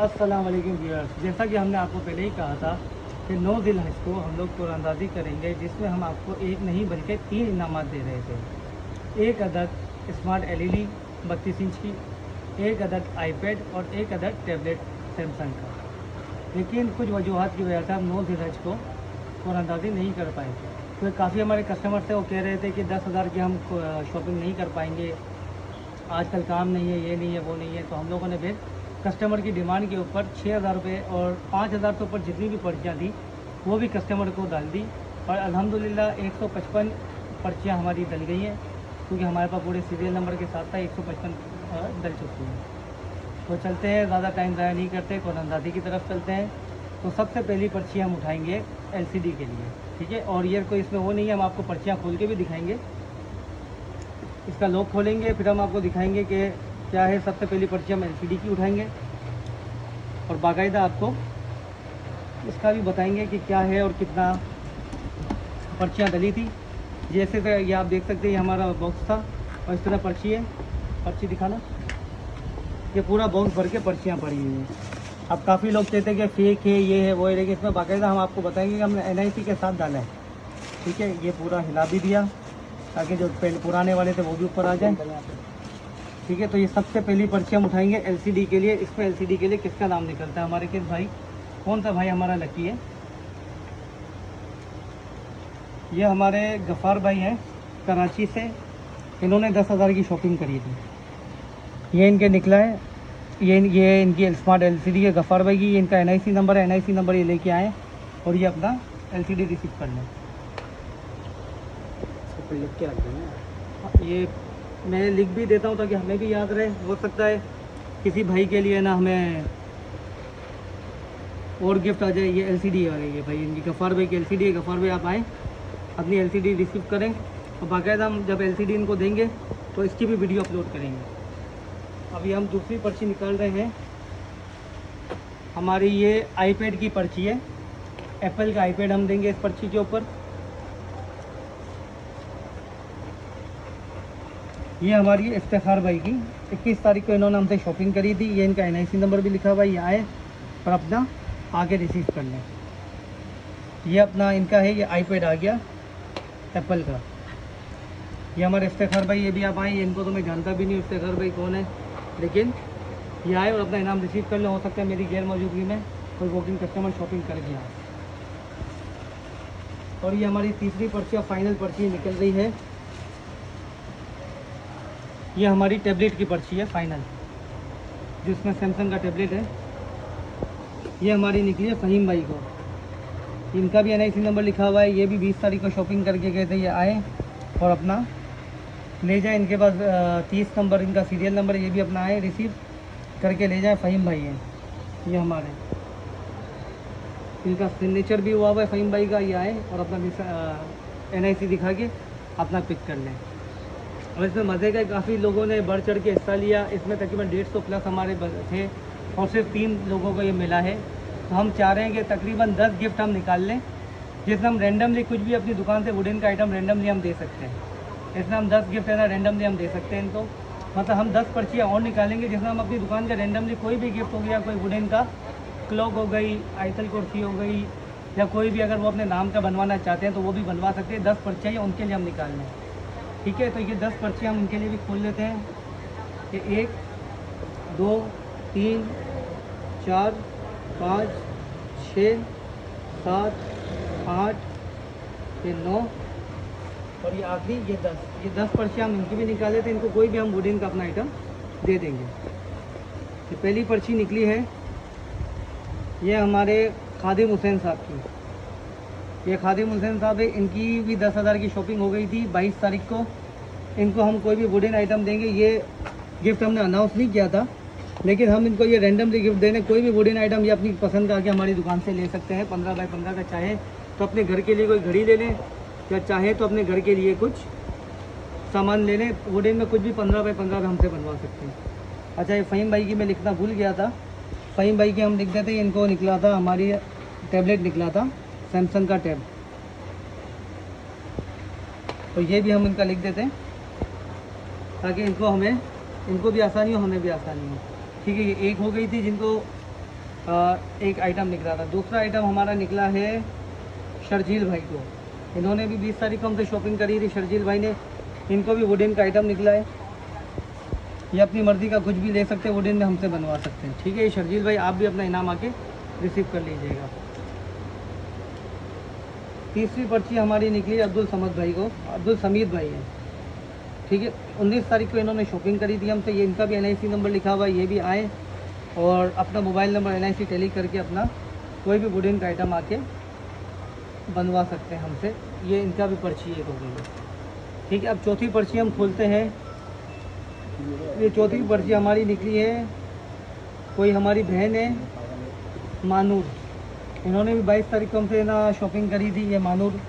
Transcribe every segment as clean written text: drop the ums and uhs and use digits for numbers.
अस्सलाम वालेकुम व्यूअर्स, जैसा कि हमने आपको पहले ही कहा था कि 9 ज़िलहज को हम लोग कुरानंदाज़ी करेंगे, जिसमें हम आपको एक नहीं बल्कि 3 इनामात दे रहे थे। एक अदद स्मार्ट एलईडी 32 इंच की, एक अदद आईपैड और एक अदद टैबलेट सैमसंग का। लेकिन कुछ वजूहत की वजह से हम 9 ज़िलहज को कुरानंदाज़ी नहीं कर पाए। तो काफ़ी हमारे कस्टमर थे, वो कह रहे थे कि 10,000 की हम शॉपिंग नहीं कर पाएंगे, आजकल काम नहीं है, ये नहीं है, वो नहीं है। तो हम लोगों ने फिर कस्टमर की डिमांड के ऊपर 6,000 रुपये और 5,000 के ऊपर जितनी भी पर्चियाँ थी वो भी कस्टमर को डाल दी। और अल्हम्दुलिल्लाह 155 पर्चियाँ हमारी डल गई हैं, क्योंकि हमारे पास पूरे सीरियल नंबर के साथ था 155 डल चुकी हैं। तो चलते हैं, ज़्यादा टाइम ज़ाया नहीं करते, कुरानंदाज़ी की तरफ चलते हैं। तो सबसे पहली पर्ची हम उठाएंगे LCD के लिए, ठीक है। और ये कोई इसमें वो नहीं है, हम आपको पर्चियाँ खोल के भी दिखाएंगे। इसका लॉक खोलेंगे, फिर हम आपको दिखाएंगे कि क्या है। सबसे पहली पर्ची हम LCD की उठाएंगे और बाकायदा आपको इसका भी बताएंगे कि क्या है और कितना पर्चियाँ डली थी। जैसे कि ये आप देख सकते हैं, ये हमारा बॉक्स था और इस तरह पर्ची है। पर्ची दिखाना, ये पूरा बॉक्स भर के पर्चियाँ पड़ी हुई हैं। अब काफ़ी लोग कहते हैं कि फेक है, ये है, वो है, लेकिन इसमें बाकायदा हम आपको बताएंगे कि हमने NIC के साथ डाला है, ठीक है। ये पूरा हिला भी दिया ताकि जो पुराने वाले थे वो भी ऊपर आ जाए, ठीक है। तो ये सबसे पहली पर्ची हम उठाएंगे LCD के लिए। इसमें LCD के लिए किसका नाम निकलता है? हमारे किस भाई, कौन सा भाई हमारा लकी है? ये हमारे गफ़ार भाई हैं कराची से, इन्होंने 10,000 की शॉपिंग करी थी। ये इनके निकला है, ये इनकी स्मार्ट LCD है गफ़ार भाई की। ये इनका NIC नंबर है, NIC नंबर ये लेके आए और ये अपना LCD रिसीव कर लें। लिख के रख देना, ये मैं लिख भी देता हूँ ताकि हमें भी याद रहे। हो सकता है किसी भाई के लिए ना हमें और गिफ्ट आ जाए। ये LCD आ गई है भाई, इनकी गफ़ार भाई की LCD है। गफ़ार भाई आप आएँ, अपनी LCD रिसीव करें और बाकायदा हम जब LCD इनको देंगे तो इसकी भी वीडियो अपलोड करेंगे। अभी हम दूसरी पर्ची निकाल रहे हैं। हमारी ये आईपैड की पर्ची है, एप्पल का आईपैड हम देंगे इस पर्ची के ऊपर। ये हमारी इफ्तिखार भाई की 21 तारीख को इन्होंने हमसे शॉपिंग करी थी। ये इनका NIC नंबर भी लिखा हुआ है, ये आए और अपना आगे रिसीव कर लें। ये अपना इनका है, ये आईपैड आ गया एप्पल का। ये हमारे इफ्तिखार भाई, ये भी आप आए। इनको तो मैं जानता भी नहीं इफ्तिखार भाई कौन है, लेकिन ये आए और अपना इनाम रिसीव कर लें। हो सकता है मेरी गैर मौजूदगी में कोई वॉकिंग कस्टमर शॉपिंग कर गया। और ये हमारी तीसरी पर्ची और फाइनल पर्ची निकल रही है। ये हमारी टैबलेट की पर्ची है फाइनल, जिसमें सैमसंग का टैबलेट है। ये हमारी निकली है फ़हीम भाई को, इनका भी NIC नंबर लिखा हुआ है। ये भी 20 तारीख को शॉपिंग करके गए थे, ये आए और अपना ले जाए। इनके पास 30 नंबर इनका सीरियल नंबर है, ये भी अपना आए रिसीव करके ले जाए। फ़हीम भाई हैं ये हमारे, इनका सिग्नेचर भी हुआ हुआ है फ़हीम भाई का। ये आए और अपना NIC दिखा के अपना पिक कर लें। और इसमें मज़े का काफ़ी लोगों ने बढ़ चढ़ के हिस्सा लिया। इसमें तकरीबन 150 प्लस हमारे थे और सिर्फ 3 लोगों को ये मिला है। तो हम चाह रहे हैं कि तकरीबन 10 गिफ्ट हम निकाल लें, जिसमें हम रैंडमली कुछ भी अपनी दुकान से वुडन का आइटम रैंडमली हम दे सकते हैं। इसमें हम 10 गिफ्ट है ना रैंडमली हम दे सकते हैं इनको। मतलब हम 10 पर्चियाँ और निकालेंगे, जिसमें हम अपनी दुकान का रैंडमली कोई भी गिफ्ट हो गया, कोई वुडन का क्लॉक हो गई, आयतल कुर्सी हो गई, या कोई भी अगर वो अपने नाम का बनवाना चाहते हैं तो वो भी बनवा सकते हैं। 10 पर्चियाँ उनके लिए हम निकाल लें, ठीक है। तो ये 10 पर्चियाँ हम उनके लिए भी खोल लेते हैं। ये 1 2 3 4 5 6 7 8 ये 9 और ये आखिरी ये 10। ये 10 पर्चियाँ हम इनकी भी निकाले थे। इनको कोई भी हम वुडन का अपना आइटम दे देंगे। ये पहली पर्ची निकली है, ये हमारे खादिम हुसैन साहब की। ये खादिम हुसैन साहब है, इनकी भी 10,000 की शॉपिंग हो गई थी 22 तारीख को। इनको हम कोई भी वुडन आइटम देंगे। ये गिफ्ट हमने अनाउंस नहीं किया था, लेकिन हम इनको ये रैंडमली गिफ्ट देने। कोई भी वुडन आइटम ये अपनी पसंद का आके हमारी दुकान से ले सकते हैं। 15 बाई 15 का चाहे तो अपने घर के लिए कोई घड़ी ले लें, या चाहे तो अपने घर के लिए कुछ सामान ले लें। वुडन में कुछ भी 15 बाई 15 हमसे बनवा सकते हैं। अच्छा, ये फ़हीम भाई की मैं लिखना भूल गया था। फ़हीम भाई के हम लिख देते हैं। इनको निकला था, हमारी टैबलेट निकला था सैमसंग का टैब, तो ये भी हम इनका लिख देते हैं ताकि इनको भी आसानी हो, हमें भी आसानी हो, ठीक है। ये एक हो गई थी जिनको एक आइटम निकला था। दूसरा आइटम हमारा निकला है शर्जील भाई को, इन्होंने भी 20 तारीख को हमसे शॉपिंग करी थी। शर्जील भाई ने, इनको भी वुडन का आइटम निकला है। ये अपनी मर्ज़ी का कुछ भी ले सकते हैं, वुडन में हमसे बनवा सकते हैं। ठीक है, ये शर्जील भाई आप भी अपना इनाम आके रिसीव कर लीजिएगा। तीसरी पर्ची हमारी निकली अब्दुल समद भाई को, अब्दुल समीद भाई है। ठीक है, 19 तारीख को इन्होंने शॉपिंग करी थी हमसे। ये इनका भी NIC नंबर लिखा हुआ है, ये भी आए और अपना मोबाइल नंबर NIC टैली करके अपना कोई भी वुडन का आइटम आके बनवा सकते हैं हमसे। ये इनका भी पर्ची एक हो गई। ठीक है, अब चौथी पर्ची हम खोलते हैं। ये चौथी पर्ची हमारी निकली है, कोई हमारी बहन है मानूर, इन्होंने भी 22 तारीख को हमसे ना शॉपिंग करी थी। ये मानूर,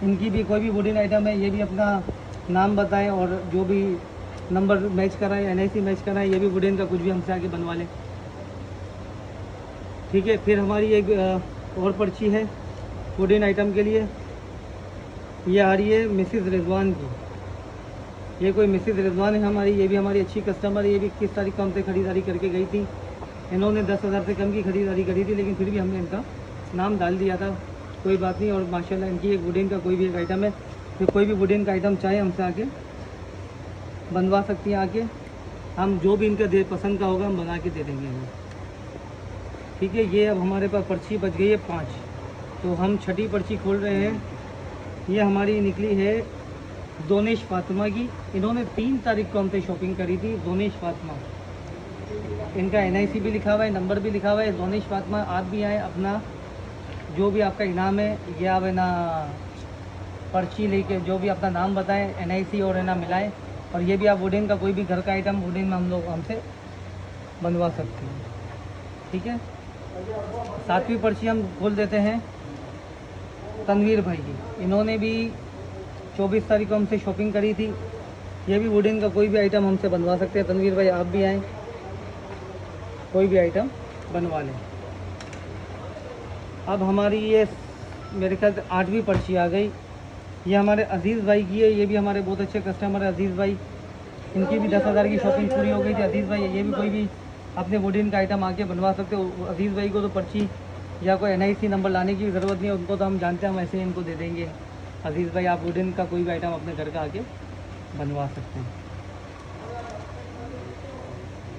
इनकी भी कोई भी वुडन आइटम है, ये भी अपना नाम बताएं और जो भी नंबर मैच कराएं, NIC मैच कराएं, ये भी वुडन का कुछ भी हमसे आके बनवा लें। ठीक है, फिर हमारी एक और पर्ची है वुडन आइटम के लिए। ये आ रही है मिसिज़ रिजवान की। ये कोई मिसिज़ रिजवान है हमारी, ये भी हमारी अच्छी कस्टमर है। ये भी 21 तारीख को हमसे ख़रीदारी करके गई थी। इन्होंने 10,000 से कम की ख़रीदारी करी थी, लेकिन फिर भी हमने इनका नाम डाल दिया था। कोई बात नहीं, और माशाल्लाह इनकी एक वुडन का कोई भी एक आइटम है, तो कोई भी वुडन का आइटम चाहे हमसे आके बनवा सकती हैं। आके हम जो भी इनका पसंद का होगा हम बना के दे देंगे इन्हें। ठीक है, ये अब हमारे पास पर्ची बच गई है 5, तो हम छठी पर्ची खोल रहे हैं। ये हमारी निकली है दोनेश फातिमा की। इन्होंने 3 तारीख को हमसे शॉपिंग करी थी। दोनेश फातिमा, इनका NIC भी लिखा हुआ है, नंबर भी लिखा हुआ है। दोनेश फातिमा आप भी आए, अपना जो भी आपका इनाम है ये आप है ना पर्ची लेके जो भी अपना नाम बताएं, NIC और है ना मिलाएं, और ये भी आप वुडन का कोई भी घर का आइटम वुडन में हम लोग हमसे बनवा सकते हैं। ठीक है, 7वीं पर्ची हम खोल देते हैं तनवीर भाई की। इन्होंने भी 24 तारीख को हमसे शॉपिंग करी थी। ये भी वुडन का कोई भी आइटम हमसे बनवा सकते हैं। तनवीर भाई आप भी आएँ, कोई भी आइटम बनवा लें। अब हमारी ये मेरे ख्याल से 8वीं पर्ची आ गई। ये हमारे अजीज़ भाई की है। ये भी हमारे बहुत अच्छे कस्टमर है अजीज़ भाई, इनकी भी 10,000 की शॉपिंग पूरी हो गई थी। अजीज़ भाई ये भी कोई भी अपने वुडन का आइटम आके बनवा सकते हो। अजीज़ भाई को तो पर्ची या कोई NIC नंबर लाने की ज़रूरत नहीं है, उनको तो हम जानते हैं, हम ऐसे ही इनको दे देंगे। अजीज़ भाई आप वुडन का कोई भी आइटम अपने घर का आके बनवा सकते हैं।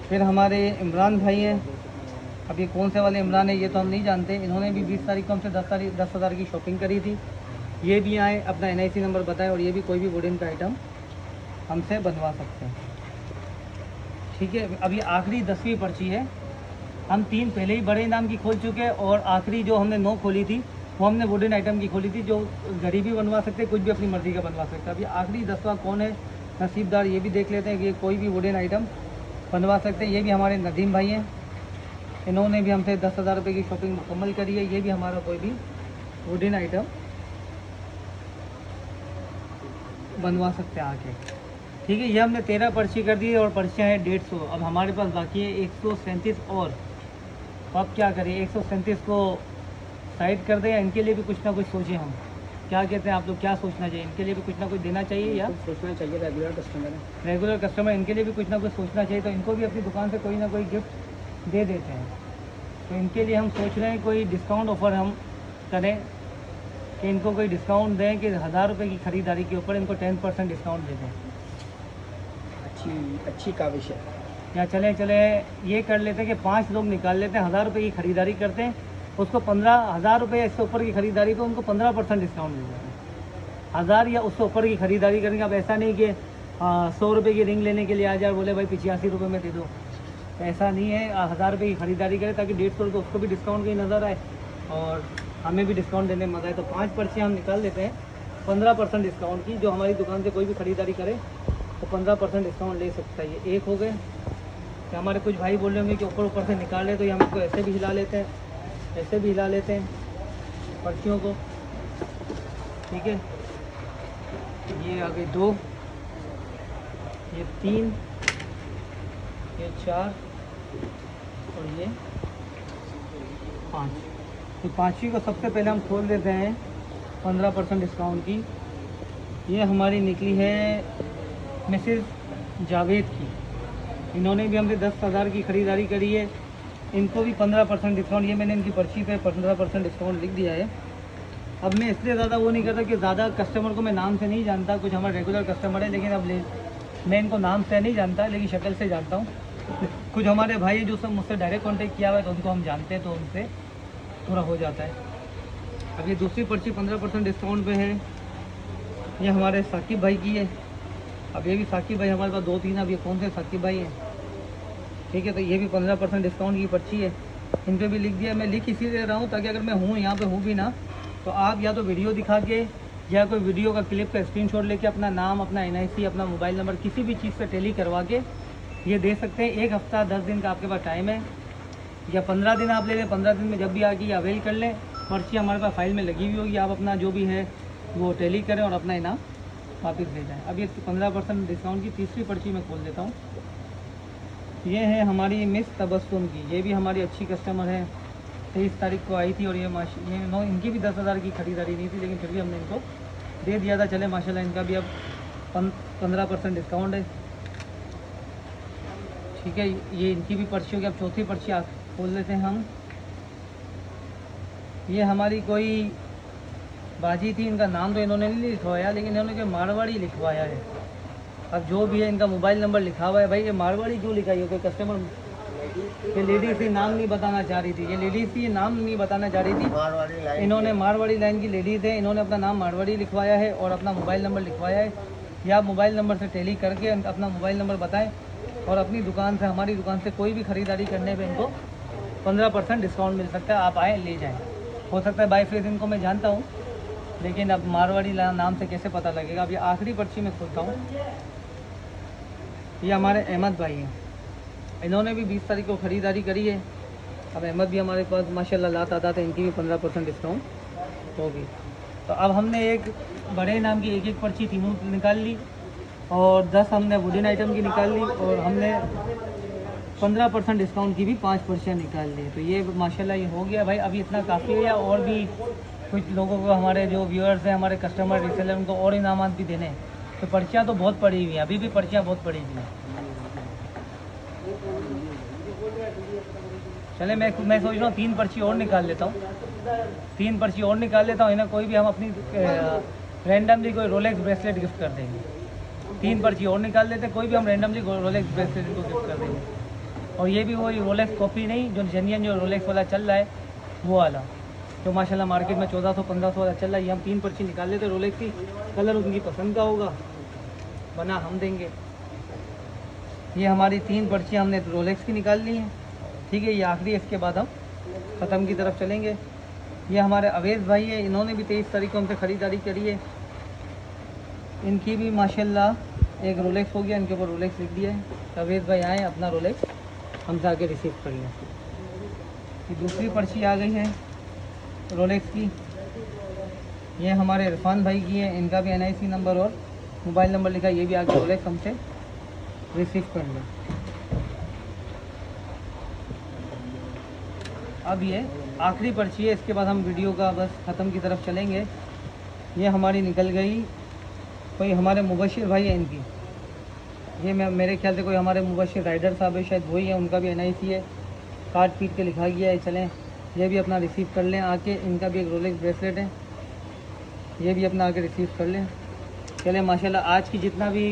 फिर हमारे इमरान भाई हैं। अब ये कौन से वाले इमरान है ये तो हम नहीं जानते। इन्होंने भी 20 तारीख को हमसे 10,000 की शॉपिंग करी थी। ये भी आए, अपना NIC नंबर बताएं, और ये भी कोई भी वुडन का आइटम हमसे बनवा सकते हैं। ठीक है, अब ये आखिरी 10वीं पर्ची है। हम 3 पहले ही बड़े इनाम की खोल चुके हैं, और आखिरी जो हमने 9 खोली थी वो हमने वुडन आइटम की खोली थी, जो घड़ी भी बनवा सकते हैं, कुछ भी अपनी मर्ज़ी का बनवा सकते हैं। अभी आखिरी 10वां कौन है नसीबदार, ये भी देख लेते हैं कि कोई भी वुडन आइटम बनवा सकते हैं। ये भी हमारे नदीम भाई हैं, इन्होंने भी हमसे 10,000 रुपये की शॉपिंग मुकम्मल करी है। ये भी हमारा कोई भी वुडन आइटम बनवा सकते हैं आके। ठीक है, ये हमने 13 पर्ची कर दी है और पर्चियाँ हैं 150। अब हमारे पास बाकी है 137 और। अब क्या करें, 137 को साइड कर दें या इनके लिए भी कुछ ना कुछ सोचें हम? क्या कहते हैं आप लोग, क्या सोचना चाहिए? इनके लिए भी कुछ ना कुछ देना चाहिए या सोचना चाहिए? रेगुलर कस्टमर है, रेगुलर कस्टमर, इनके लिए भी कुछ ना कुछ सोचना चाहिए। तो इनको भी अपनी दुकान से कोई ना कोई गिफ्ट दे देते हैं। तो इनके लिए हम सोच रहे हैं कोई डिस्काउंट ऑफ़र हम करें, कि इनको कोई डिस्काउंट दें कि 1000 रुपये की ख़रीदारी के ऊपर इनको 10% डिस्काउंट दे दें। अच्छी काविश है। या चले ये कर लेते हैं कि 5 लोग निकाल लेते हैं, 1000 रुपये की ख़रीदारी करते हैं, उसको 15,000 रुपये इससे ऊपर की ख़रीदारी को उनको 15% डिस्काउंट दे देते हैं। 1000 या उससे ऊपर की ख़रीदारी करेंगे। अब ऐसा नहीं कि 100 रुपये की रिंग लेने के लिए आ जाए, बोले भाई 85 रुपये में दे दो, ऐसा नहीं है। 1000 रुपये की ख़रीदारी करें ताकि 150 रुपये उसको भी डिस्काउंट की नज़र आए और हमें भी डिस्काउंट देने में मज़ा आए। तो 5 पर्ची हम निकाल देते हैं 15% डिस्काउंट की। जो हमारी दुकान से कोई भी ख़रीदारी करे तो 15% डिस्काउंट ले सकता है। ये एक हो गए। तो हमारे कुछ भाई बोल रहे होंगे कि ऊपर से निकाले, तो ये हम इसको ऐसे भी हिला लेते हैं, ऐसे भी हिला लेते हैं पर्चियों को। ठीक है, ये आ गई 2, ये 3, ये 4 और ये 5। तो 5वीं को सबसे पहले हम खोल देते हैं 15% डिस्काउंट की। ये हमारी निकली है मिसेज़ जावेद की। इन्होंने भी हमसे 10,000 की ख़रीदारी करी है। इनको भी 15% डिस्काउंट, ये मैंने इनकी पर्ची पे 15% डिस्काउंट लिख दिया है। अब मैं इसलिए ज़्यादा वो नहीं करता कि ज़्यादा कस्टमर को मैं नाम से नहीं जानता, कुछ हमारे रेगुलर कस्टमर है, लेकिन अब मैं इनको नाम से नहीं जानता, लेकिन शक्ल से जानता हूँ। कुछ हमारे भाई जो सब मुझसे डायरेक्ट कांटेक्ट किया हुआ है, तो उनको हम जानते हैं, तो उनसे पूरा हो जाता है। अब ये दूसरी पर्ची 15% डिस्काउंट पे है, ये हमारे साकिब भाई की है। अब ये भी साकिब भाई हमारे पास 2-3, अब ये कौन से साकिब भाई हैं, ठीक है। तो ये भी 15% डिस्काउंट की पर्ची है, इन पर भी लिख दिया। मैं लिख इसीलिए रहा हूँ ताकि अगर मैं हूँ यहाँ पे हूँ भी ना, तो आप या तो वीडियो दिखा के या कोई वीडियो का क्लिप का स्क्रीनशॉट लेके अपना नाम, अपना NIC, अपना मोबाइल नंबर, किसी भी चीज़ से टैली करवा के ये दे सकते हैं। 1 हफ्ता 10 दिन का आपके पास टाइम है, या 15 दिन आप ले लें। 15 दिन में जब भी आके अवेल कर लें, पर्ची हमारे पास फाइल में लगी हुई होगी, आप अपना जो भी है वो टैली करें और अपना इनाम वापस ले जाएँ। अब ये 15% डिस्काउंट की तीसरी पर्ची मैं खोल देता हूँ। ये है हमारी मिस तबस्सुम की, ये भी हमारी अच्छी कस्टमर है, 23 तारीख को आई थी, और ये इनकी भी 10,000 की खरीदारी नहीं थी, लेकिन फिर भी हमने इनको दे दिया था। चले माशाल्लाह, इनका भी अब 15% डिस्काउंट है, ठीक है। ये इनकी भी पर्ची होगी। अब चौथी पर्ची खोल लेते हैं हम। ये हमारी कोई बाजी थी, इनका नाम तो इन्होंने नहीं लिखवाया, लेकिन इन्होंने के मारवाड़ी लिखवाया है। अब जो भी है, इनका मोबाइल नंबर लिखा हुआ है। भाई ये मारवाड़ी क्यों लिखा है? कोई कस्टमर, ये लेडीज़ ही नाम नहीं बताना चाह रही थी, ये लेडीज़ ही नाम नहीं बताना चाह रही थी। इन्होंने मारवाड़ी लाइन की लेडीज़ है, इन्होंने अपना नाम मारवाड़ी लिखवाया है और अपना मोबाइल नंबर लिखवाया है। या आप मोबाइल नंबर से टैली करके अपना मोबाइल नंबर बताएं, और अपनी दुकान से, हमारी दुकान से कोई भी ख़रीदारी करने पे इनको 15% डिस्काउंट मिल सकता है। आप आएँ, ले जाएँ। हो सकता है बाई फेस इनको मैं जानता हूँ, लेकिन अब मारवाड़ी नाम से कैसे पता लगेगा। अब ये आखिरी पर्ची में खोलता हूँ। ये हमारे अहमद भाई हैं, इन्होंने भी 20 तारीख को ख़रीदारी करी है। अब अहमद भी हमारे पास माशाल्लाह ला तादाद है, इनकी भी 15% डिस्काउंट होगी। तो अब हमने एक बड़े नाम की एक पर्ची तीनों निकाल ली, और 10 हमने वुडन आइटम की निकाल ली, और हमने 15% डिस्काउंट की भी 5 पर्चियाँ निकाल ली। तो ये माशाल्लाह ये हो गया भाई। अभी इतना काफ़ी है, या और भी कुछ लोगों को, हमारे जो व्यूअर्स हैं, हमारे कस्टमर रिसेलर, उनको और इनामात भी देने हैं। तो पर्चियाँ तो बहुत पड़ी हुई हैं, अभी भी पर्चियाँ बहुत पड़ी हुई हैं। चले मैं सोच रहा हूँ 3 पर्ची और निकाल लेता हूँ, 3 पर्ची और निकाल लेता हूँ। इन्हें कोई भी हम अपनी रैंडमली कोई रोलेक्स ब्रेसलेट गिफ्ट कर देंगे। 3 पर्ची और निकाल लेते, कोई भी हम रैंडमली रोलेक्स ब्रेसलेट को गिफ्ट कर देंगे। और ये भी वही रोलेक्स कॉपी नहीं, जो जेन्युइन जो रोलेक्स वाला चल रहा है वो वाला, जो माशाल्लाह मार्केट में 1400-1500 वाला चल रहा है। ये हम 3 पर्ची निकाल लेते रोलेक्स की। कलर उनकी पसंद का होगा, बना हम देंगे। ये हमारी 3 पर्चियाँ हमने रोलेक्स की निकाल ली हैं, ठीक है। ये आखिरी, इसके बाद हम ख़त्म की तरफ चलेंगे। ये हमारे अवेज़ भाई है, इन्होंने भी 23 तारीख को हमसे ख़रीदारी करी है। इनकी भी माशाल्लाह एक रोलेक्स हो गया, इनके ऊपर रोलेक्स लिख दिया है। अवेज़ भाई आए, अपना रोलेक्स हमसे आके रिसीव कर लें। ये दूसरी पर्ची आ गई है रोलेक्स की, ये हमारे इरफान भाई की है, इनका भी NIC नंबर और मोबाइल नंबर लिखा है। ये भी आके रोलेक्स हमसे रिसीव कर लें। अब ये आखिरी पर्ची है, इसके बाद हम वीडियो का बस ख़त्म की तरफ चलेंगे। ये हमारी निकल गई, कोई हमारे मुबशिर भाई है इनकी, ये मेरे ख्याल से कोई हमारे मुबशिर राइडर साहब है, शायद वही है। उनका भी NIC है, कार्ड पीट के लिखा गया है। चलें ये भी अपना रिसीव कर लें आके। इनका भी एक रोलेक्स ब्रेसलेट है, ये भी अपना आके रिसीव कर लें। चलें माशाल्लाह, आज की जितना भी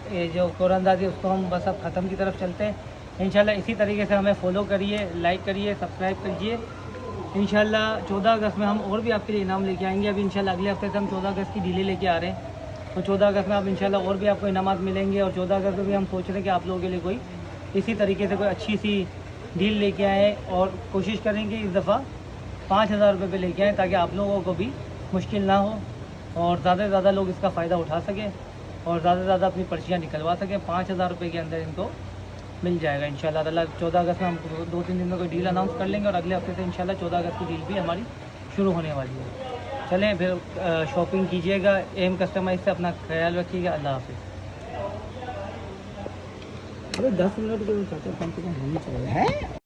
जो कोरंदाजी है उसको हम बस अब ख़त्म की तरफ चलते हैं। इंशाल्लाह इसी तरीके से हमें फॉलो करिए, लाइक करिए, सब्सक्राइब कीजिए। इंशाल्लाह 14 अगस्त में हम और भी आपके लिए इनाम लेके आएंगे। अभी इंशाल्लाह अगले हफ्ते से हम 14 अगस्त की डीले लेके आ रहे हैं, तो 14 अगस्त में आप इंशाल्लाह और भी आपको इनामात मिलेंगे। और 14 अगस्त में भी हम सोच रहे हैं कि आप लोगों के लिए कोई इसी तरीके से कोई अच्छी सी डील लेके आएँ, और कोशिश करेंगे इस दफ़ा 5,000 रुपये पे लेके आएँ, ताकि आप लोगों को भी मुश्किल ना हो और ज़्यादा से ज़्यादा लोग इसका फ़ायदा उठा सकें और ज़्यादा से ज़्यादा अपनी पर्चियाँ निकलवा सकें। 5,000 रुपये के अंदर इनको मिल जाएगा इंशाल्लाह ताला। 14 अगस्त में हम 2-3 दिन में कोई डील अनाउंस कर लेंगे, और अगले हफ्ते से इंशाल्लाह 14 अगस्त की डील भी हमारी शुरू होने वाली है। चलें फिर शॉपिंग कीजिएगा, एम कस्टमाइज से अपना ख्याल रखिएगा। अल्लाह हाफिज़। अरे 10 मिनट के चाचा कम से कम होनी चाहिए है।